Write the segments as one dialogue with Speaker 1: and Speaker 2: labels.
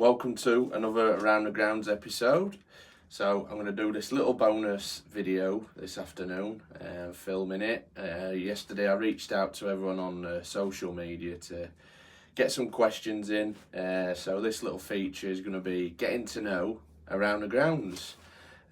Speaker 1: welcome to another Around the Grounds episode. So I'm going to do this little bonus video this afternoon, filming it. Yesterday I reached out to everyone on social media to get some questions in. So this little feature is going to be getting to know Around the Grounds.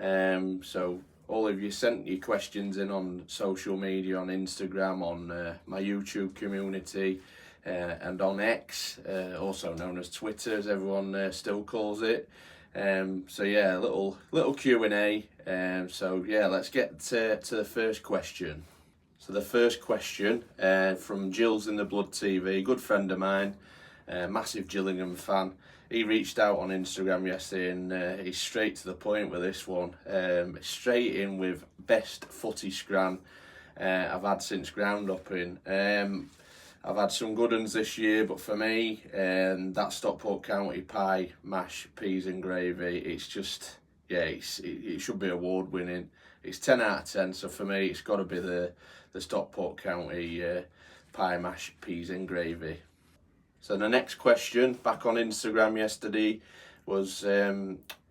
Speaker 1: So all of you sent your questions in on social media, on Instagram, on my YouTube community, and on X, also known as Twitter, as everyone still calls it. So yeah, little Q&A. So yeah, let's get to the first question. So the first question from Jill's in the Blood TV, good friend of mine, massive Gillingham fan. He reached out on Instagram yesterday and he's straight to the point with this one. Straight in with best footy scran I've had since ground upping. I've had some good ones this year, but for me, that Stockport County pie, mash, peas and gravy, it's just, yeah, it should be award winning. It's 10 out of 10, so for me, it's got to be the Stockport County pie, mash, peas and gravy. So the next question, back on Instagram yesterday, was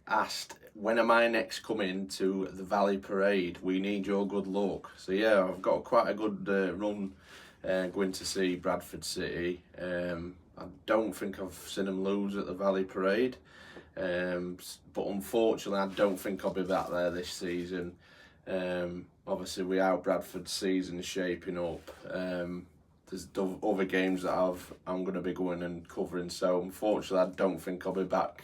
Speaker 1: asked, when am I next coming to the Valley Parade? We need your good luck. So yeah, I've got quite a good run going to see Bradford City. I don't think I've seen them lose at the Valley Parade, but unfortunately I don't think I'll be back there this season. Obviously with how Bradford's season is shaping up, there's other games that I'm going to be going and covering, so unfortunately I don't think I'll be back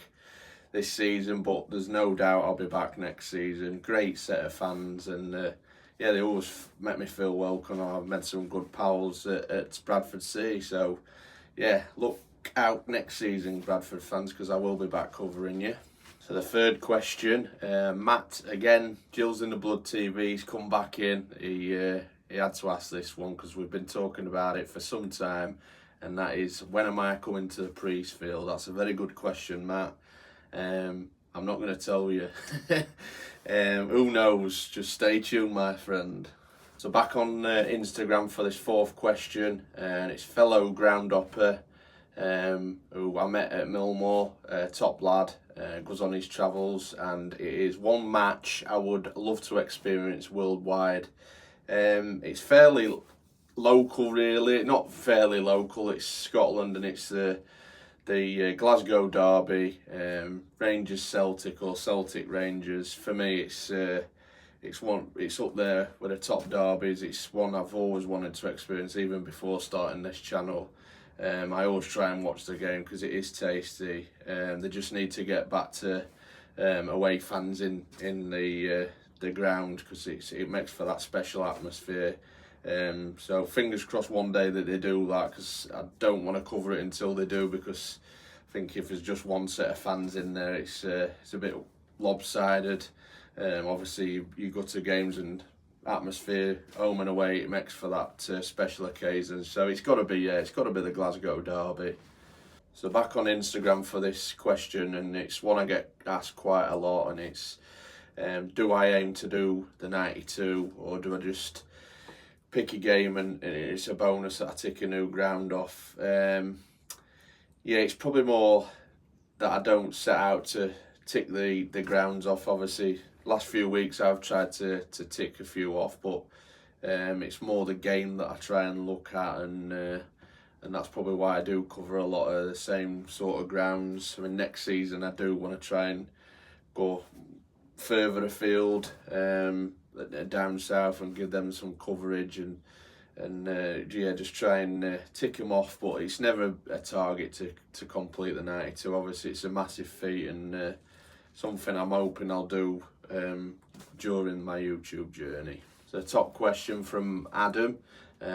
Speaker 1: this season, but there's no doubt I'll be back next season. Great set of fans, and yeah, they always make me feel welcome. I've met some good pals at Bradford City, so yeah, look out next season, Bradford fans, because I will be back covering you. So the third question, Matt, again, Jill's in the Blood TV, he's come back in. He had to ask this one because we've been talking about it for some time, and that is, when am I coming to the Priestfield? That's a very good question, Matt. I'm not going to tell you. Who knows? Just stay tuned, my friend. So back on Instagram for this fourth question, and it's fellow groundhopper who I met at Millmore, top lad, goes on his travels, and it is one match I would love to experience worldwide. It's fairly local, really. Not fairly local, it's Scotland, and it's the Glasgow Derby, Rangers Celtic or Celtic Rangers. For me, it's up there with the top derbies. It's one I've always wanted to experience, even before starting this channel. I always try and watch the game because it is tasty. They just need to get back to away fans in the ground, because it makes for that special atmosphere. So fingers crossed one day that they do that, because I don't want to cover it until they do, because I think if there's just one set of fans in there, it's a bit lopsided. Obviously you go to games and atmosphere home and away, it makes for that special occasion. So it's got to be the Glasgow Derby. So back on Instagram for this question, and it's one I get asked quite a lot, and it's do I aim to do the 92, or do I just pick a game and it's a bonus that I tick a new ground off? Yeah, it's probably more that I don't set out to tick the grounds off. Obviously, last few weeks I've tried to tick a few off, but it's more the game that I try and look at, and that's probably why I do cover a lot of the same sort of grounds. I mean, next season I do want to try and go further afield, down south, and give them some coverage, and yeah, just try and tick them off. But it's never a target to complete the 92. Obviously it's a massive feat, and something I'm hoping I'll do during my YouTube journey. So top question from Adam,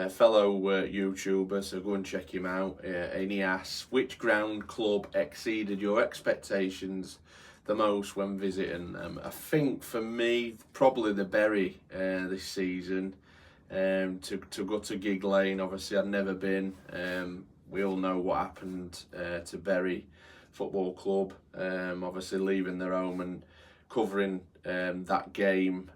Speaker 1: fellow YouTuber, so go and check him out. And he asks, which ground club exceeded your expectations the most when visiting them? I think for me, probably the Bury this season. To go to Gig Lane, obviously I'd never been. We all know what happened to Bury Football Club. Obviously leaving their home and covering that game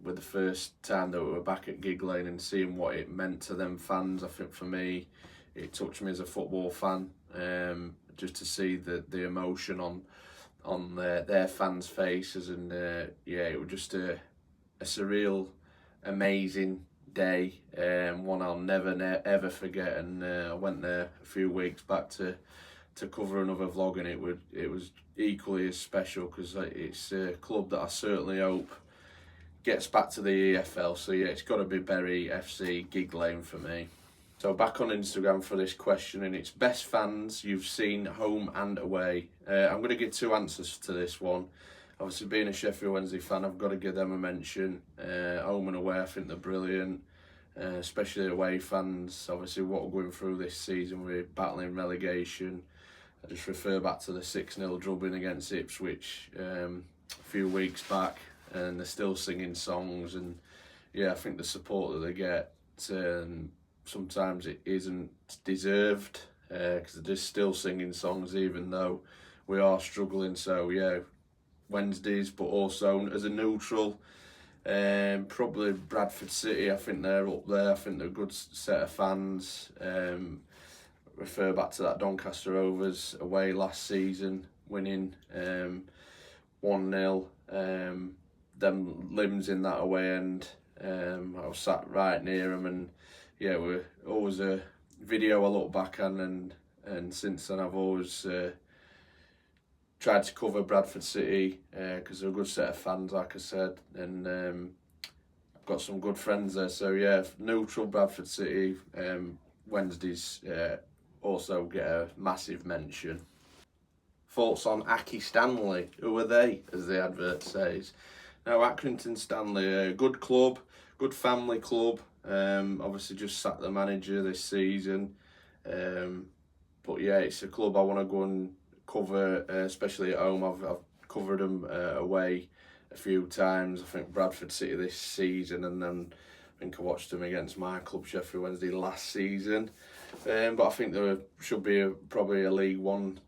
Speaker 1: with the first time that we were back at Gig Lane, and seeing what it meant to them fans. I think for me, it touched me as a football fan. just to see the emotion on their fans' faces, and yeah, it was just a surreal, amazing day, one I'll never ever forget. And I went there a few weeks back to cover another vlog, and it was equally as special, because it's a club that I certainly hope gets back to the EFL. So yeah, it's got to be Bury FC Gig Lane for me. So back on Instagram for this question, and it's best fans you've seen home and away. I'm going to give two answers to this one. Obviously, being a Sheffield Wednesday fan, I've got to give them a mention. Home and away, I think they're brilliant, especially away fans. Obviously, what we're going through this season, we're battling relegation. I just refer back to the 6-0 drubbing against Ipswich a few weeks back, and they're still singing songs. And yeah, I think the support that they get, sometimes it isn't deserved, because they're just still singing songs even though we are struggling. So yeah, Wednesdays, but also as a neutral, probably Bradford City. I think they're up there. I think they're a good set of fans. Refer back to that Doncaster Rovers away last season, winning 1-0. Them limbs in that away end. I was sat right near them, and yeah, we're always a video I look back on, and since then I've always tried to cover Bradford City, because they're a good set of fans, like I said, and I've got some good friends there. So yeah, neutral Bradford City. Wednesdays also get a massive mention. Thoughts on Accrington Stanley? Who are they, as the advert says? Now, Accrington Stanley, a good club, good family club. Obviously just sacked the manager this season, but yeah, it's a club I want to go and cover, especially at home. I've covered them away a few times. I think Bradford City this season, and then I think I watched them against my club Sheffield Wednesday last season. But I think there should be probably a League One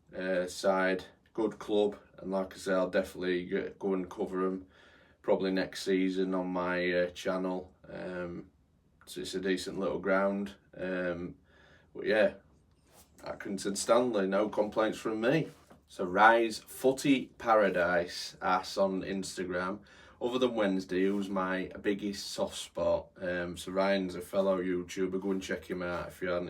Speaker 1: side, good club, and like I say, I'll definitely go and cover them probably next season on my channel. So it's a decent little ground. But yeah, Accrington Stanley, no complaints from me. So Rise Footy Paradise asks on Instagram, other than Wednesday, who's my biggest soft spot? So Ryan's a fellow YouTuber. Go and check him out if you haven't.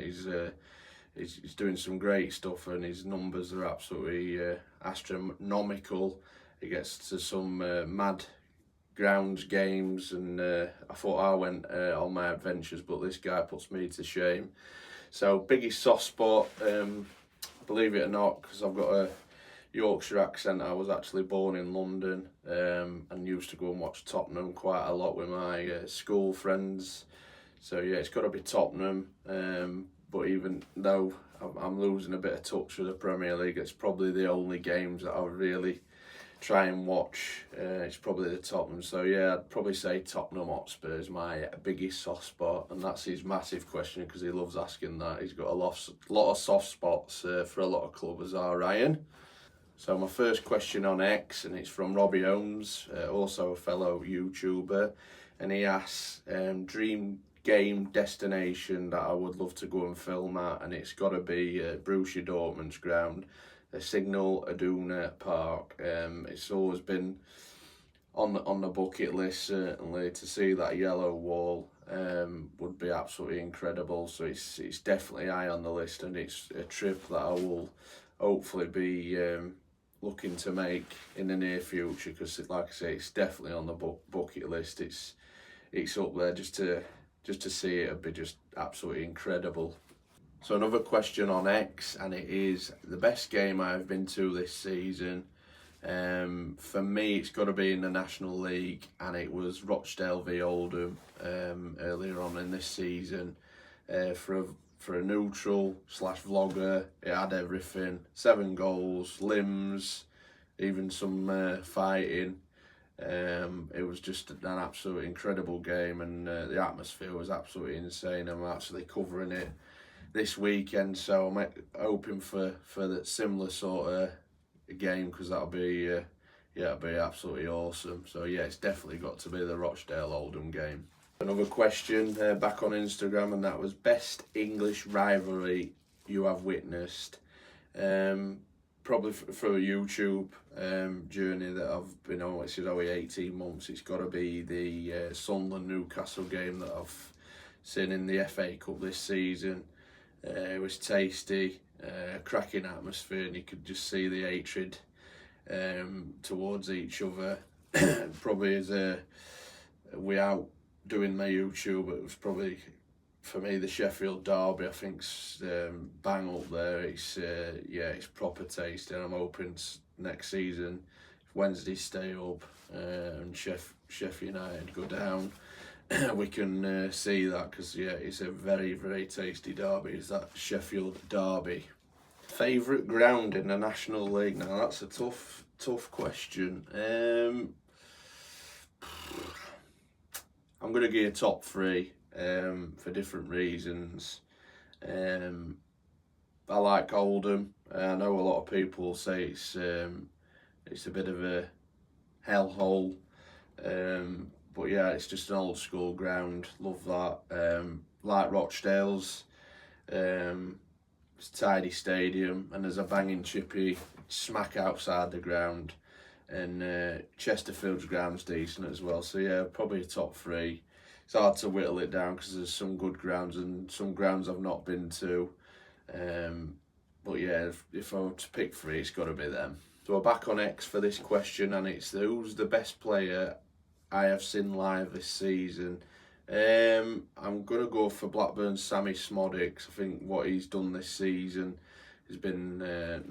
Speaker 1: He's doing some great stuff, and his numbers are absolutely astronomical. He gets to some mad grounds, games, and I thought I went on my adventures, but this guy puts me to shame. So biggest soft spot, believe it or not, because I've got a Yorkshire accent. I was actually born in London, and used to go and watch Tottenham quite a lot with my school friends. So yeah, it's got to be Tottenham. But even though I'm losing a bit of touch with the Premier League, it's probably the only games that I would really try and watch. It's probably the Tottenham. So yeah, I'd probably say Tottenham Hotspur is my biggest soft spot, and that's his massive question, because he loves asking that. He's got a lot of soft spots for a lot of clubs, Ryan. So my first question on X, and it's from Robbie, also a fellow YouTuber, and he asks, dream game destination that I would love to go and film at, and it's got to be Borussia Dortmund's ground, the Signal Iduna Park. It's always been on the bucket list, certainly. To see that yellow wall would be absolutely incredible. So it's definitely high on the list, and it's a trip that I will hopefully be looking to make in the near future, because like I say, it's definitely on the bucket list. It's up there. Just to see it would be just absolutely incredible. So another question on X, and it is the best game I've been to this season. For me, it's got to be in the National League, and it was Rochdale v Oldham earlier on in this season. For a neutral / vlogger, it had everything: 7 goals, limbs, even some fighting. It was just an absolutely incredible game, and the atmosphere was absolutely insane. I'm actually covering it this weekend, so I'm hoping for the similar sort of game, because that'll be it'll be absolutely awesome. So yeah, it's definitely got to be the Rochdale Oldham game. Another question back on Instagram, and that was best English rivalry you have witnessed. Probably through a YouTube journey that I've been on, which is only 18 months, it's got to be the Sunderland-Newcastle game that I've seen in the FA Cup this season. It was tasty, cracking atmosphere, and you could just see the hatred towards each other. Probably as without doing my YouTube, it was probably, for me, the Sheffield Derby, I think's bang up there. It's it's proper tasty, and I'm hoping next season, if Wednesday stay up and Sheffield United go down, we can see that, because it's a very, very tasty derby. Is that Sheffield Derby? Favourite ground in the National League? Now that's a tough question. I'm going to give you a top three for different reasons. I like Oldham. I know a lot of people say it's a bit of a hellhole, but yeah, it's just an old school ground. Love that. Like Rochdale's, it's a tidy stadium, and there's a banging chippy smack outside the ground. And Chesterfield's ground's decent as well. So yeah, probably a top three. It's hard to whittle it down because there's some good grounds and some grounds I've not been to. But yeah, if I were to pick three, it's got to be them. So we're back on X for this question, and it's who's the best player I have seen live this season. I'm going to go for Blackburn's Sammy Smodics. I think what he's done this season has been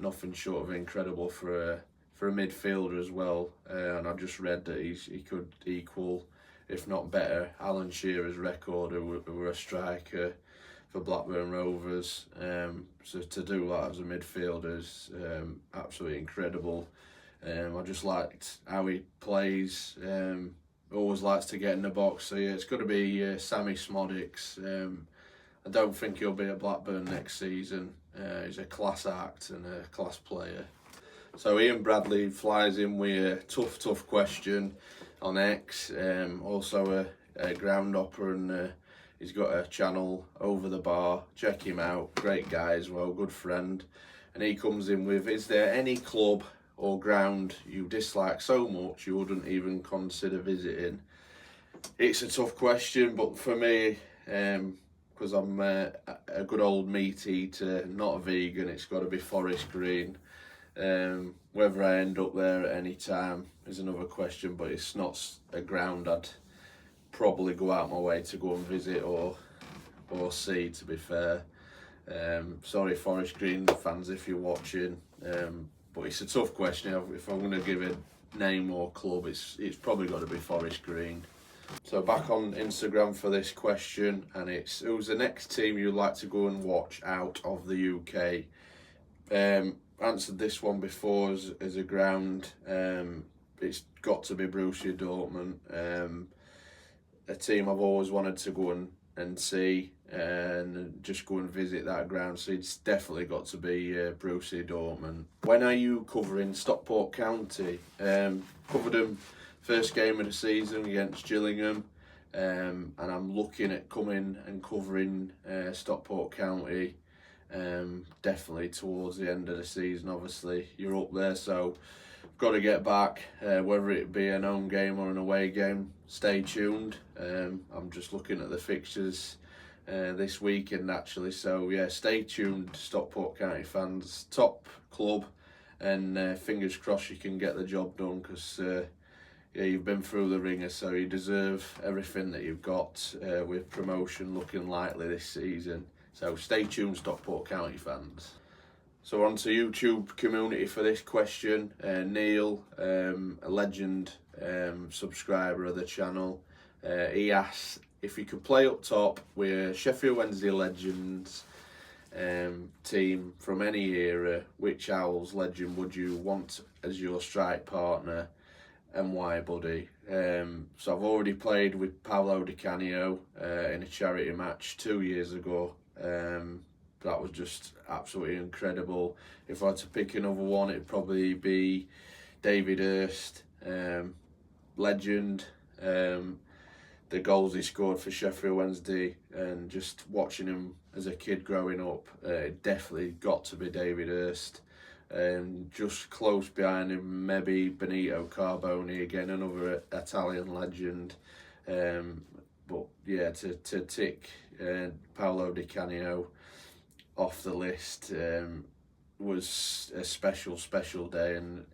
Speaker 1: nothing short of incredible for a midfielder as well, and I just read that he could equal, if not better, Alan Shearer's record, who were a striker for Blackburn Rovers. So to do that as a midfielder is absolutely incredible. I just liked how he plays. Always likes to get in the box. So yeah, it's got to be Sammy Smodics. I don't think he'll be at Blackburn next season. He's a class act and a class player. So Ian Bradley flies in with a tough question on X. Also a ground hopper, and he's got a channel, Over the Bar. Check him out. Great guy as well, good friend. And he comes in with, is there any club or ground you dislike so much you wouldn't even consider visiting? It's a tough question, but for me, because I'm a good old meat eater, not a vegan, it's got to be Forest Green. Whether I end up there at any time is another question, but it's not a ground I'd probably go out my way to go and visit or see, to be fair. Sorry Forest Green fans if you're watching, but it's a tough question. If I'm going to give a name or club, it's probably got to be Forest Green. So back on Instagram for this question, and it's who's the next team you'd like to go and watch out of the UK? Answered this one before as a ground. It's got to be Borussia Dortmund. A team I've always wanted to go and see and just go and visit that ground. So it's definitely got to be Borussia Dortmund. When are you covering Stockport County? Covered them first game of the season against Gillingham. And I'm looking at coming and covering Stockport County. Definitely towards the end of the season. Obviously you're up there, so got to get back, whether it be an home game or an away game. Stay tuned. I'm just looking at the fixtures this weekend actually, so yeah, stay tuned, Stockport County fans. Top club, and fingers crossed you can get the job done, because yeah, you've been through the ringer, so you deserve everything that you've got, with promotion looking likely this season. So stay tuned, Stockport County fans. So on to YouTube community for this question. Neil, a legend subscriber of the channel, he asks if you could play up top with Sheffield Wednesday legends team from any era, which Owls legend would you want as your strike partner, and why, buddy? So I've already played with Paolo Di Canio in a charity match 2 years ago. That was just absolutely incredible. If I had to pick another one, it'd probably be David Hurst, legend. The goals he scored for Sheffield Wednesday, and just watching him as a kid growing up, it definitely got to be David Hirst. Just close behind him, maybe Benito Carboni, again another Italian legend. But yeah, to tick Paolo Di Canio off the list was a special day, and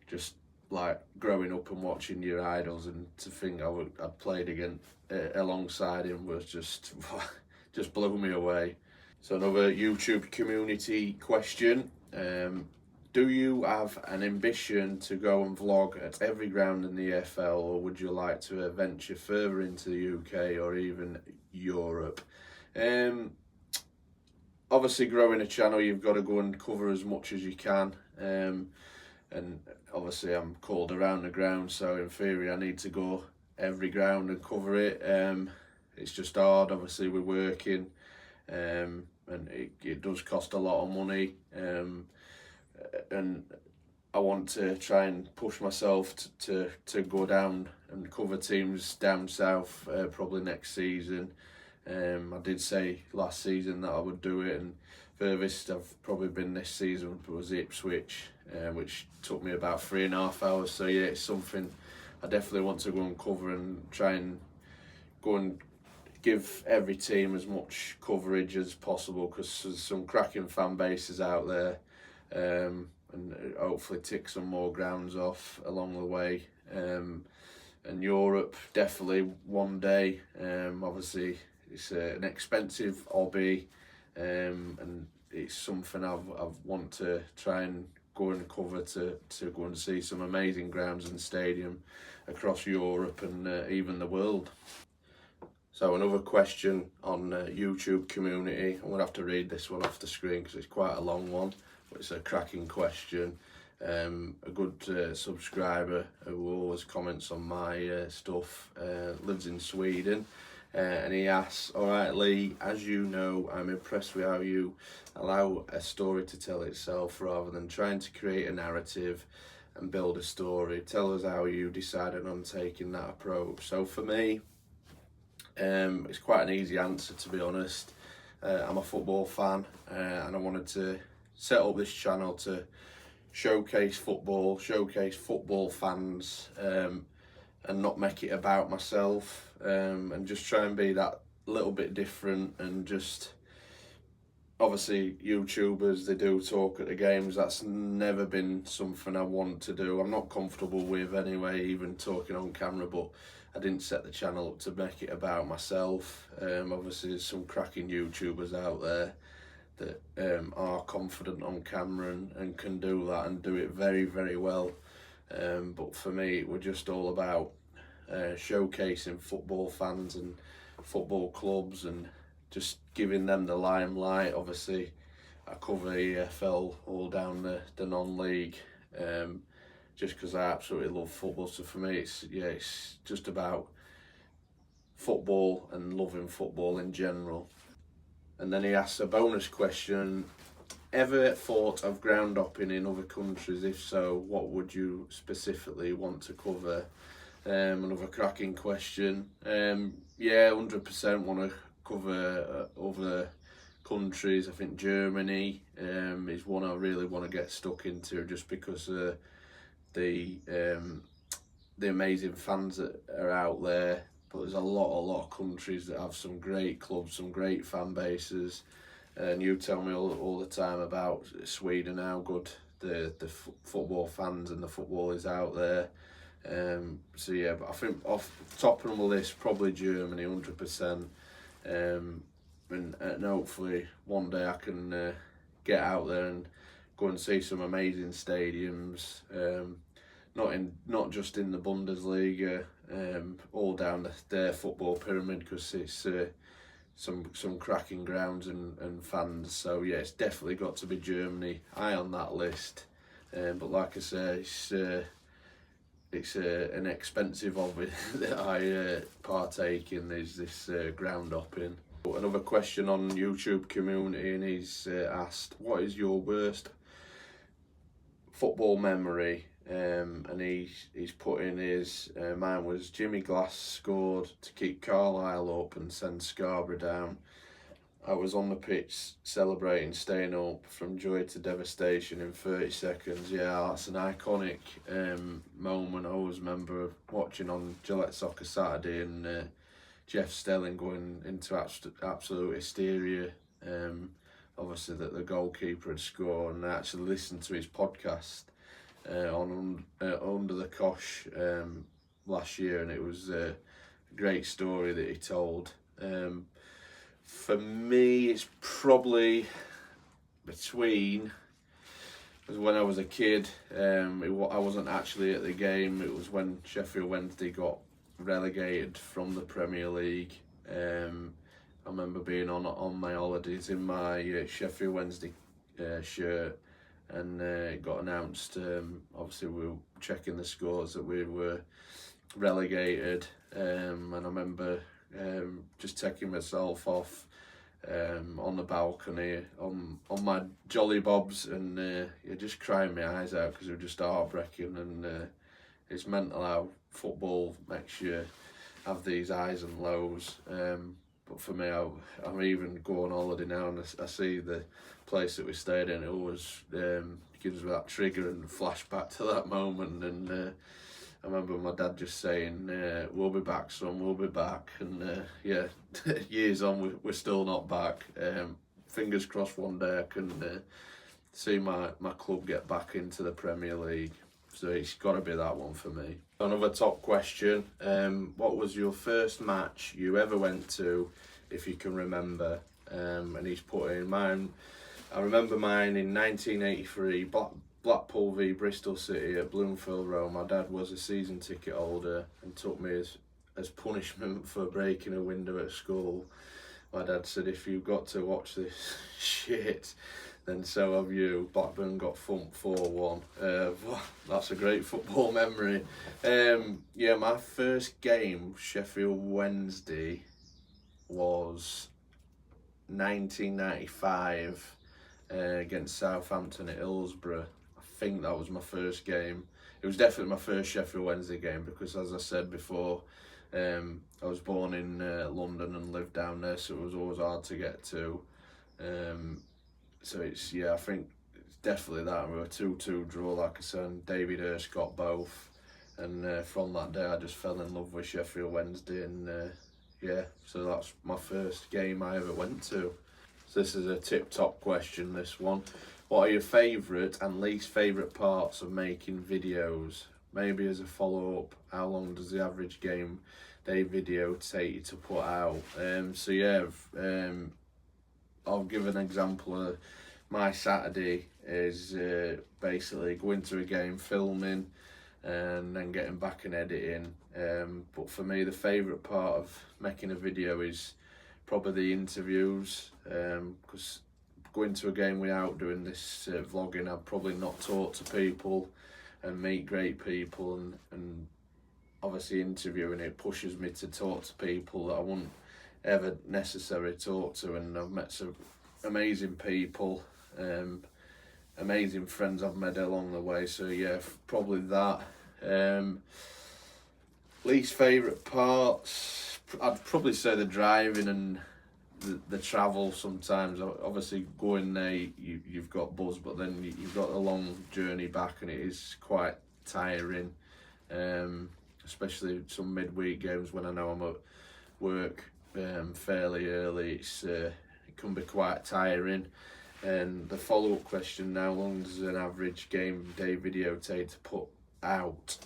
Speaker 1: just like growing up and watching your idols, and to think I played again alongside him was just just blew me away. So another YouTube community question. Do you have an ambition to go and vlog at every ground in the EFL, or would you like to venture further into the UK or even Europe? Obviously, growing a channel, you've got to go and cover as much as you can. And obviously, I'm called around the ground, so in theory, I need to go every ground and cover it. It's just hard. Obviously, we're working, and it does cost a lot of money. And I want to try and push myself to go down and cover teams down south probably next season. I did say last season that I would do it, and furthest I've probably been this season was Ipswich, which took me about 3.5 hours. So yeah, it's something I definitely want to go and cover and try and go and give every team as much coverage as possible, because there's some cracking fan bases out there, and hopefully tick some more grounds off along the way. And Europe, definitely one day. Obviously, it's an expensive hobby, and it's something I want to try and go and cover, to go and see some amazing grounds and stadium across Europe and even the world. So another question on YouTube community. I'm going to have to read this one off the screen because it's quite a long one, but it's a cracking question. A good subscriber who always comments on my stuff, lives in Sweden, and he asks, "Alright Lee, as you know, I'm impressed with how you allow a story to tell itself rather than trying to create a narrative and build a story. Tell us how you decided on taking that approach." So for me, it's quite an easy answer, to be honest. I'm a football fan, and I wanted to set up this channel to showcase football fans, and not make it about myself, and just try and be that little bit different. And just, obviously, YouTubers, they do talk at the games. That's never been something I want to do. I'm not comfortable with anyway, even talking on camera, but I didn't set the channel up to make it about myself. Obviously, there's some cracking YouTubers out there that are confident on camera and can do that and do it very, very well. But for me, it was just all about showcasing football fans and football clubs and just giving them the limelight. Obviously, I cover EFL all down the non-league, just because I absolutely love football. So for me, it's just about football and loving football in general. And then he asks a bonus question: ever thought of ground hopping in other countries? If so, what would you specifically want to cover? Another cracking question. Yeah, 100% want to cover other countries. I think Germany is one I really want to get stuck into, just because the amazing fans that are out there. But there's a lot of countries that have some great clubs, some great fan bases. And you tell me all the time about Sweden, how good the football fans and the football is out there. So yeah, but I think off top of the list, probably Germany, 100%. And hopefully one day I can get out there and go and see some amazing stadiums. Not just in the Bundesliga, all down their football pyramid, because it's some cracking grounds and fans. So yeah, it's definitely got to be Germany, high on that list. But like I say, it's an expensive hobby that I partake in, is this ground hopping. But another question on YouTube community, and he's asked, what is your worst football memory? And he's put in his, mine was Jimmy Glass scored to keep Carlisle up and send Scarborough down. I was on the pitch celebrating staying up from joy to devastation in 30 seconds. Yeah, that's an iconic moment. I always remember watching on Gillette Soccer Saturday and Jeff Stelling going into absolute hysteria. Obviously that the goalkeeper had scored, and I actually listened to his podcast on Under the Cosh last year, and it was a great story that he told. For me, it's probably between, because when I was a kid, I wasn't actually at the game. It was when Sheffield Wednesday got relegated from the Premier League. I remember being on my holidays in my Sheffield Wednesday shirt, and it got announced. Obviously, we were checking the scores that we were relegated, and I remember just taking myself off on the balcony on my jolly bobs, and just crying my eyes out because it was just heartbreaking. And it's mental how football makes you have these highs and lows. But for me, I'm even going on holiday now, and I see the place that we stayed in. It always gives me that trigger and flashback to that moment. And I remember my dad just saying, "We'll be back, son. We'll be back." And yeah, years on, we're still not back. Fingers crossed one day I can see my club get back into the Premier League. So it's got to be that one for me. Another top question. What was your first match you ever went to, if you can remember? And he's put in mine. I remember mine in 1983, Blackpool v Bristol City at Bloomfield Road. My dad was a season ticket holder and took me as punishment for breaking a window at school. My dad said, "If you've got to watch this shit, then so have you." Blackburn got thumped 4-1. That's a great football memory. Yeah, my first game, Sheffield Wednesday, was 1995 against Southampton at Hillsborough. I think that was my first game. It was definitely my first Sheffield Wednesday game because, as I said before, I was born in London and lived down there, so it was always hard to get to. So it's, yeah, I think it's definitely that. We were 2-2 draw, like I said, and David Hirst got both. And from that day, I just fell in love with Sheffield Wednesday, and yeah, so that's my first game I ever went to. So this is a tip-top question, this one. What are your favourite and least favourite parts of making videos? Maybe as a follow-up, how long does the average game day video take you to put out? So yeah, I'll give an example. My Saturday is basically going to a game, filming, and then getting back and editing. But for me, the favourite part of making a video is probably the interviews, because going to a game without doing this vlogging, I'd probably not talk to people and meet great people, and obviously interviewing it pushes me to talk to people that I wouldn't ever necessarily talk to, and I've met some amazing people, amazing friends I've made along the way. So yeah, probably that. Least favourite parts, I'd probably say the driving and the travel sometimes. Obviously going there, you've got buzz, but then you've got a long journey back, and it is quite tiring, especially some midweek games when I know I'm at work fairly early. It can be quite tiring. And the follow-up question, how long does an average game day video take to put out?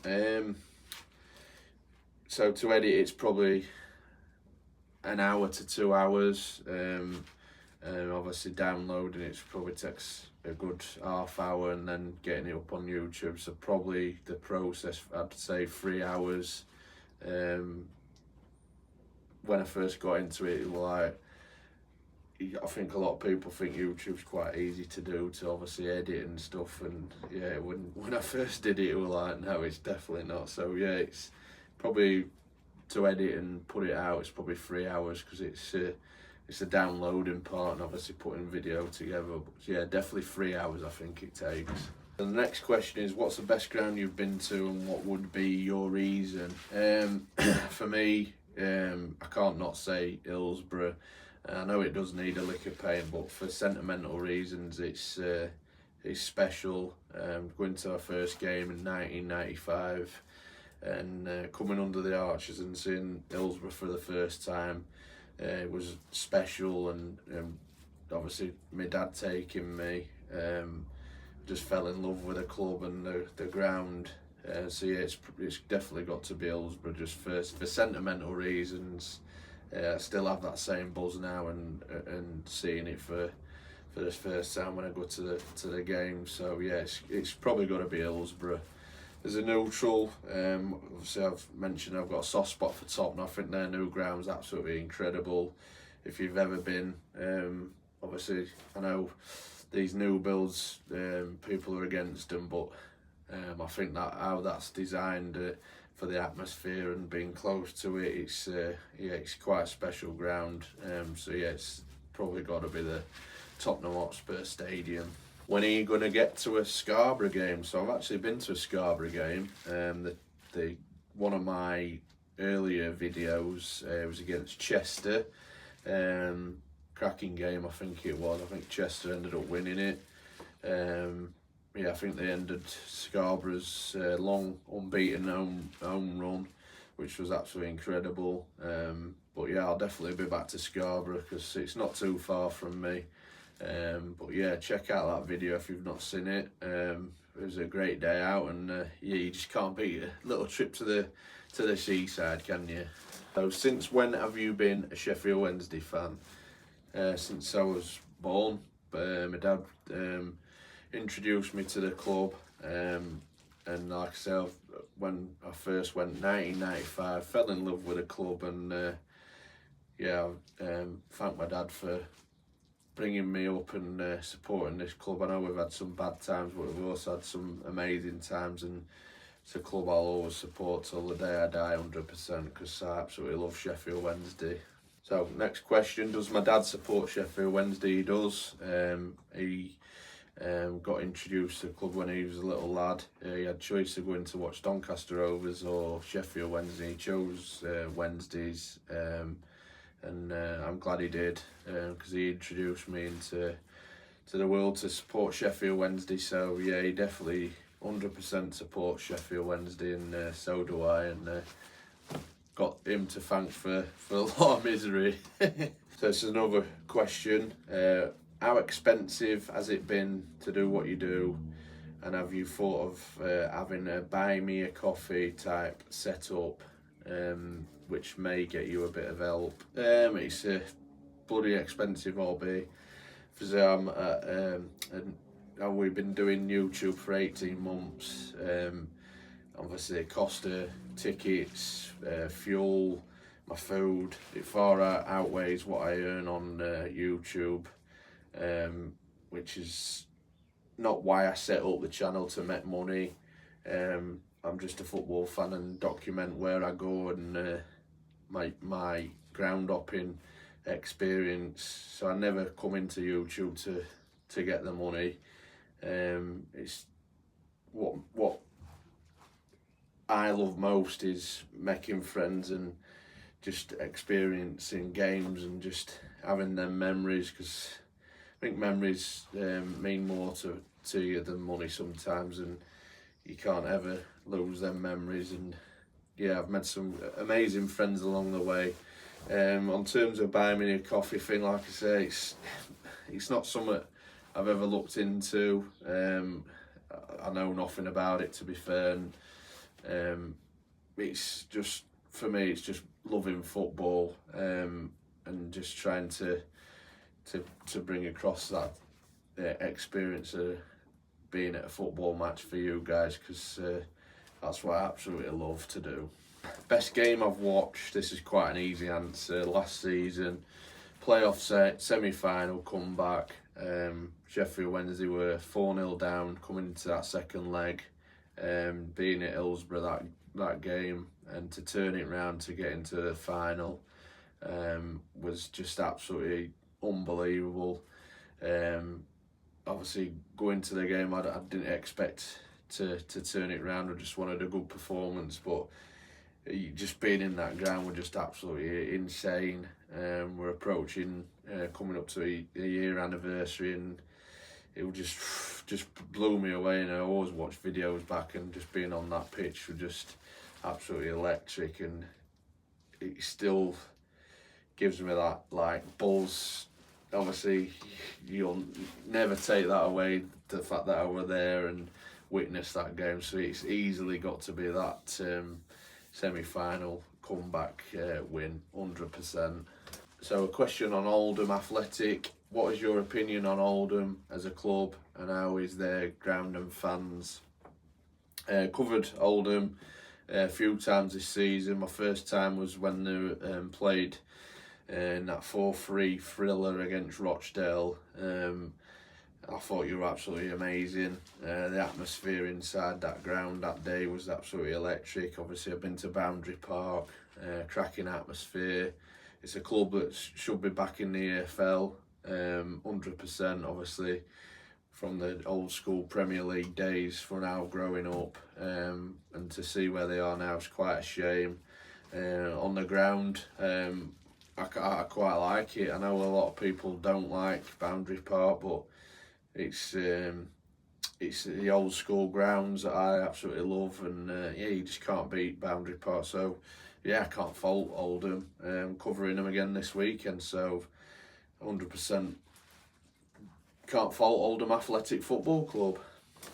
Speaker 1: So to edit, it's probably an hour to 2 hours. And obviously downloading it probably takes a good half hour, and then getting it up on YouTube. So probably the process, I'd say 3 hours. When I first got into it, like, I think a lot of people think YouTube's quite easy to do, to obviously edit and stuff, and yeah, when I first did it, it was like, no, it's definitely not. So yeah, it's probably, to edit and put it out, it's probably 3 hours, because it's the downloading part and obviously putting video together. But yeah, definitely 3 hours I think it takes. And the next question is, what's the best ground you've been to, and what would be your reason? For me, I can't not say Hillsborough. I know it does need a lick of paint, but for sentimental reasons, it's special. Going to our first game in 1995 and coming under the arches and seeing Hillsborough for the first time, it was special. And obviously my dad taking me, just fell in love with the club and the ground. So yeah, it's definitely got to be Hillsborough just first for sentimental reasons. I still have that same buzz now and seeing it for this first time when I go to the game. So yeah, it's probably got to be Hillsborough. As a neutral, obviously I've mentioned I've got a soft spot for Tottenham. I think their new ground's absolutely incredible. If you've ever been, obviously I know these new builds, people are against them, but I think that how that's designed for the atmosphere and being close to it, it's quite a special ground. So yeah, it's probably got to be the Tottenham Hotspur Stadium. When are you going to get to a Scarborough game? So I've actually been to a Scarborough game. The one of my earlier videos was against Chester. Cracking game, I think it was. I think Chester ended up winning it. Yeah, I think they ended Scarborough's long unbeaten home run, which was absolutely incredible. But yeah, I'll definitely be back to Scarborough because it's not too far from me. But yeah, check out that video if you've not seen it. It was a great day out, and yeah, you just can't beat a little trip to the seaside, can you? So since when have you been a Sheffield Wednesday fan? Since I was born. My dad introduced me to the club, and like I said, when I first went 1995, fell in love with the club, and yeah, thank my dad for bringing me up and supporting this club. I know we've had some bad times, but we've also had some amazing times, and it's a club I'll always support till the day I die, 100%, because I absolutely love Sheffield Wednesday. So next question, does my dad support Sheffield Wednesday? He does. He got introduced to the club when he was a little lad. He had choice of going to watch Doncaster Rovers or Sheffield Wednesday. He chose Wednesdays, and I'm glad he did, because he introduced me into the world to support Sheffield Wednesday. So yeah, he definitely 100% supports Sheffield Wednesday, and so do I, and got him to thank for a lot of misery. So this is another question. How expensive has it been to do what you do, and have you thought of having a buy me a coffee type setup, which may get you a bit of help? It's a bloody expensive hobby. We've been doing YouTube for 18 months. Obviously it cost tickets, fuel, my food. It far outweighs what I earn on YouTube, which is not why I set up the channel, to make money. I'm just a football fan and document where I go and my ground hopping experience. So I never come into YouTube to get the money. It's what I love most is making friends and just experiencing games and just having them memories, because I think memories mean more to you than money sometimes, and you can't ever lose them memories. And yeah, I've met some amazing friends along the way. On terms of buying me a coffee thing, like I say, it's not something I've ever looked into. I know nothing about it, to be fair, and it's just, for me, it's just loving football, and just trying to bring across that experience of being at a football match for you guys, because that's what I absolutely love to do. Best game I've watched, this is quite an easy answer. Last season, playoff semi-final comeback. Sheffield Wednesday were 4-0 down coming into that second leg, being at Hillsborough that game, and to turn it round to get into the final was just absolutely unbelievable. Obviously going to the game, I didn't expect to turn it round. I just wanted a good performance, but just being in that ground was just absolutely insane. We're approaching coming up to a year anniversary, and it was just blew me away. And I always watch videos back, and just being on that pitch was just absolutely electric, and it still gives me that like buzz. Obviously, you'll never take that away, the fact that I were there and witnessed that game. So it's easily got to be that semi-final comeback win, 100%. So a question on Alm Athletic. What is your opinion on Oldham as a club, and how is their ground and fans? Covered Oldham a few times this season. My first time was when they played in that 4-3 thriller against Rochdale. I thought you were absolutely amazing. The atmosphere inside that ground that day was absolutely electric. Obviously, I've been to Boundary Park, cracking atmosphere. It's a club that should be back in the AFL, 100%, obviously, from the old school Premier League days for now growing up. And to see where they are now is quite a shame. On the ground, I quite like it. I know a lot of people don't like Boundary Park, but it's the old school grounds that I absolutely love, and yeah, you just can't beat Boundary Park. So yeah, I can't fault Oldham. Covering them again this weekend, so 100% can't fault Oldham Athletic Football Club.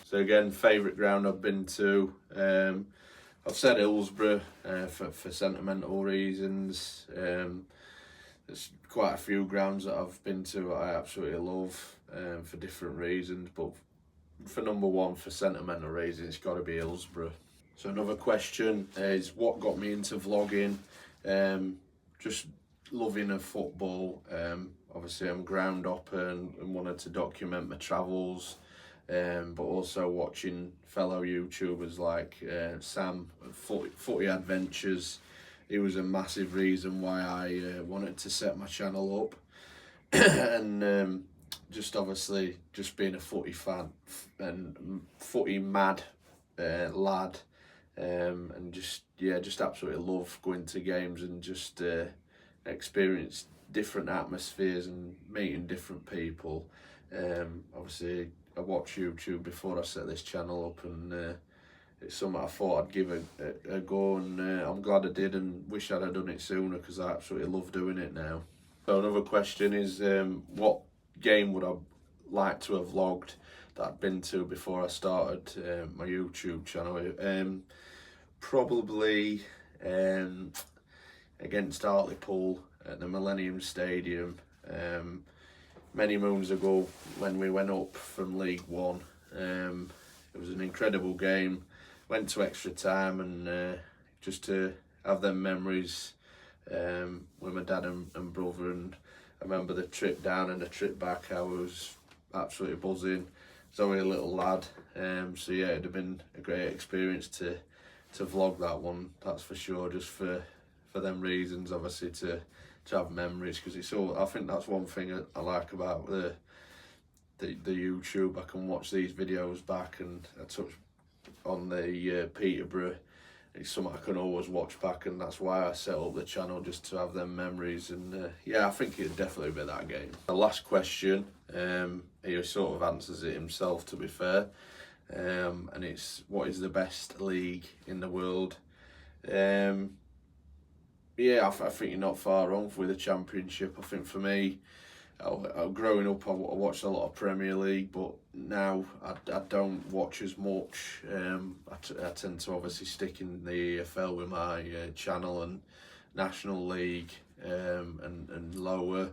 Speaker 1: So again, favourite ground I've been to, I've said Hillsborough for sentimental reasons. There's quite a few grounds that I've been to that I absolutely love for different reasons, but for number one, for sentimental reasons, it's got to be Hillsborough. So another question is, what got me into vlogging? Just loving of football. Obviously, I'm ground up and wanted to document my travels, but also watching fellow YouTubers like Sam, Footy Adventures. He was a massive reason why I wanted to set my channel up. And just obviously just being a footy fan and footy mad lad, and just absolutely love going to games and just experience different atmospheres and meeting different people. Obviously I watched YouTube before I set this channel up, and it's something I thought I'd give a go, and I'm glad I did, and wish I'd have done it sooner, because I absolutely love doing it now. So another question is, what game would I like to have vlogged that I'd been to before I started my YouTube channel? Probably against Hartlepool at the Millennium Stadium many moons ago when we went up from League One. It was an incredible game. Went to extra time, and just to have them memories with my dad and brother. And I remember the trip down and the trip back, I was absolutely buzzing. I was only a little lad, so yeah, it'd have been a great experience to vlog that one, that's for sure, just for them reasons, obviously, to have memories, because it's all, I think that's one thing I like about the YouTube. I can watch these videos back, and I touch on the Peterborough. It's something I can always watch back, and that's why I set up the channel, just to have them memories. And yeah, I think it'd definitely be that game. The last question, he sort of answers it himself, to be fair, and it's, what is the best league in the world? Yeah, I think you're not far wrong with the Championship. I think for me, growing up, I watched a lot of Premier League, but now I don't watch as much. I tend to obviously stick in the EFL with my channel, and National League and lower.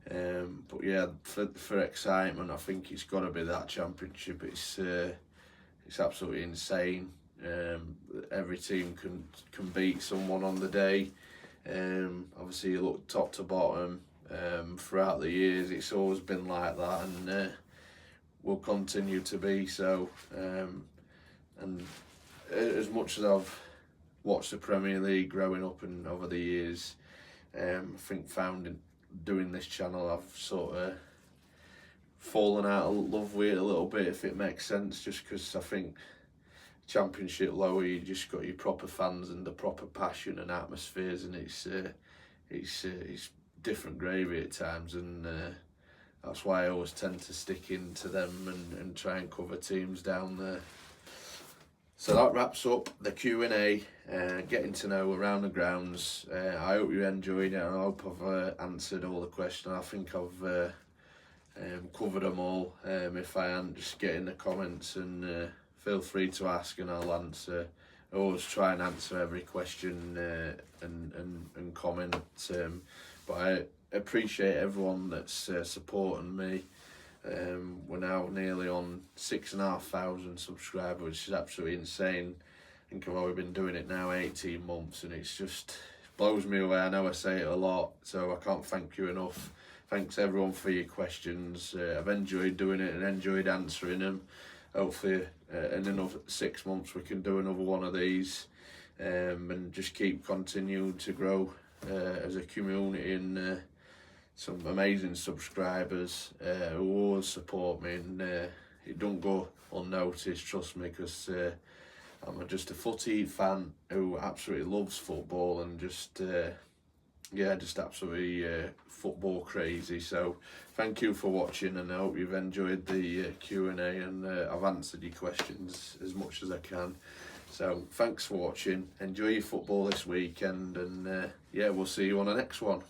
Speaker 1: But yeah, for excitement, I think it's got to be that Championship. It's absolutely insane. Every team can beat someone on the day. Obviously, you look top to bottom. Throughout the years, it's always been like that, and will continue to be so. And as much as I've watched the Premier League growing up and over the years, I think doing this channel, I've sort of fallen out of love with it a little bit, if it makes sense, just because I think Championship lower, you just got your proper fans and the proper passion and atmospheres, and it's different gravy at times, and that's why I always tend to stick into them and try and cover teams down there. So that wraps up the Q&A, getting to know around the grounds. I hope you enjoyed it, and I hope I've answered all the questions. I think I've covered them all. If I haven't, just get in the comments and feel free to ask and I'll answer. I always try and answer every question and comment. But I appreciate everyone that's supporting me. We're now nearly on 6,500 subscribers, which is absolutely insane. I think I've only been doing it now 18 months, and it's just blows me away. I know I say it a lot, so I can't thank you enough. Thanks everyone for your questions. I've enjoyed doing it and enjoyed answering them. Hopefully in another 6 months we can do another one of these, and just keep continuing to grow as a community, and some amazing subscribers who always support me, and it don't go unnoticed, trust me, because I'm just a footy fan who absolutely loves football and just absolutely football crazy. So thank you for watching, and I hope you've enjoyed the Q&A, and I've answered your questions as much as I can. So thanks for watching, enjoy your football this weekend, and we'll see you on the next one.